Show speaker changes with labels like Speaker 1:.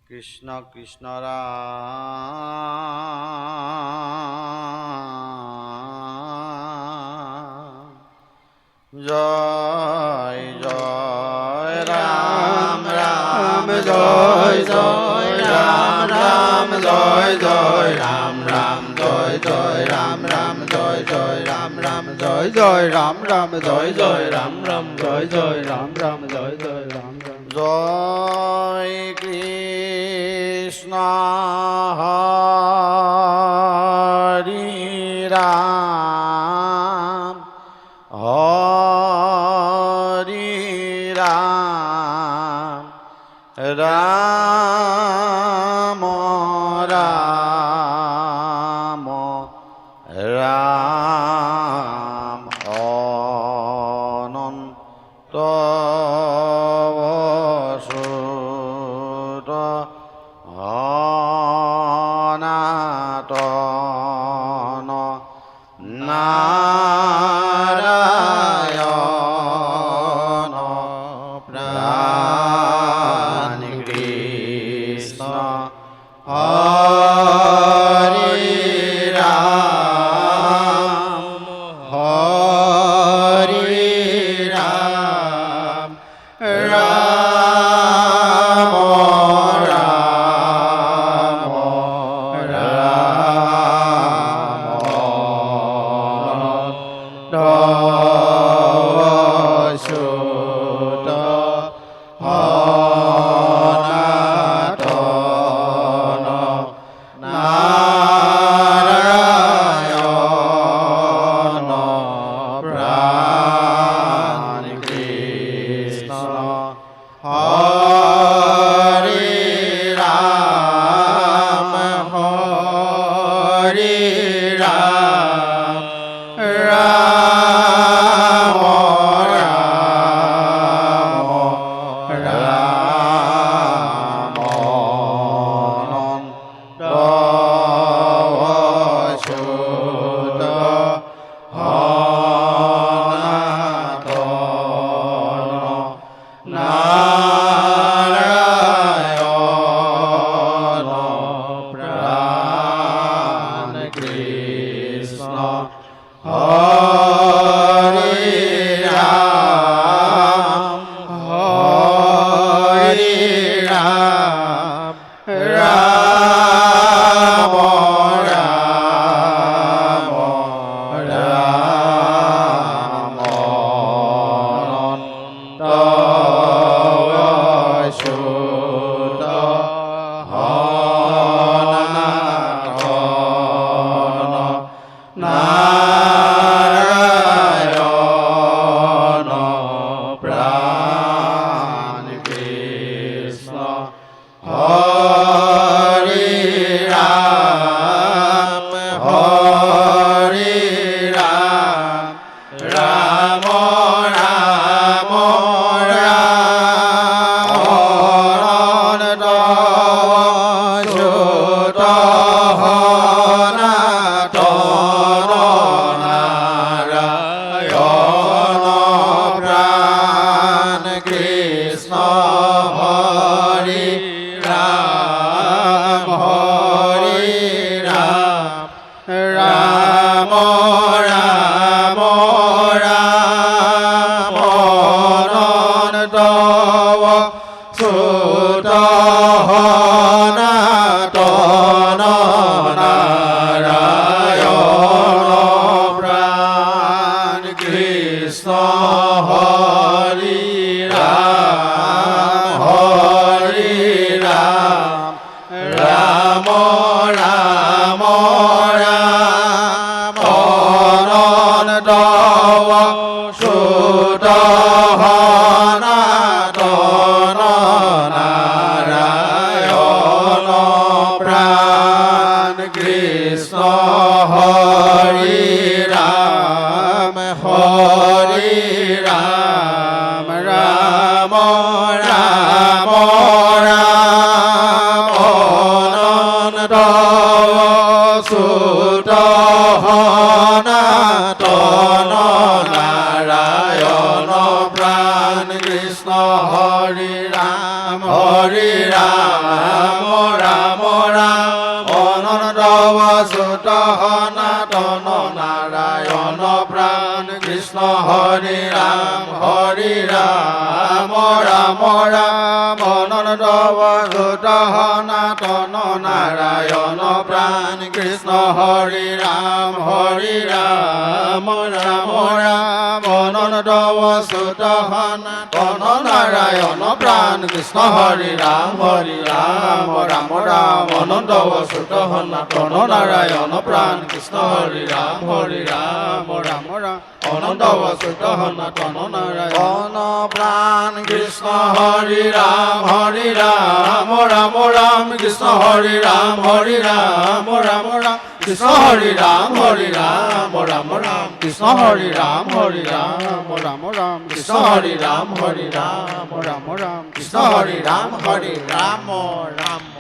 Speaker 1: কৃষ্ণ কৃষ্ণ রাম জয় জয় রাম রাম জয় জয় রাম রাম জয় জয় রাম রাম জয় জয় রাম রাম জয় জয় রাম রাম জয় জয় রাম রাম জয় জয় রাম রাম জয় জয় রাম রাম জয় জয় রাম রাম জয় কৃষ্ণ হরি রাম হরি রাম রাম রাম রাম অনন্ত অসুর অনাতন নারায়ণ প্রাণ কৃষ্ণ হরি রাম হরি রাম রাম রাম রাম অসুর অনাতন নারায়ণ প্রাণ কৃষ্ণ হরি রাম হরি রাম রাম রাম রাম অনন্ত অসুর অনাতন নারায়ণ প্রাণ কৃষ্ণ হরি রাম হরি রাম রাম রাম রাম অনন্ত অসুর অনাতন নারায়ণ প্রাণ কৃষ্ণ হরি রাম হরি রাম রাম রাম রাম অনন্ত অসুর অনাতন নারায়ণ প্রাণ কৃষ্ণ হরি রাম হরি রাম রাম রাম রাম অনন্ত অসুর অনাতন নারায়ণ প্রাণ কৃষ্ণ হরি রাম হরি রাম রাম রাম রাম অনন্ত অসুর অনাতন নারায়ণ প্রাণ কৃষ্ণ হরি রাম হরি রাম রাম রাম রাম অনন্ত অসুর অনাতন নারায়ণ প্রাণ Krishna Hari Hare Ram Hare Ram Ram Ram Anandava Sutta Sanatana Narayana Pran Krishna Hare Ram Hare Ram Ram Ram Anandava Sutta Sanatana Narayana Pran Krishna Hare Ram Hare Ram Ram Ram Anandava Sutta Sanatana Narayana Pran Krishna Hare Ram Hare Ram Ram Ram Anandava Sutta Sanatana Narayana Pran Krishna Hare Ram Hare Ram Ram Ram Anandava Sutta Sanatana Narayana Pran Krishna Hare Ram Hare Ram Ram Ram Krishna Hare Ram Hare Ram Ram Ram Krishna Hare Ram Hare Ram Ram Ram Krishna Hare Ram Hare Ram Ram Ram Krishna Hare Ram Hare Ram Ram Ram Krishna Hare Ram Hare Ram Ram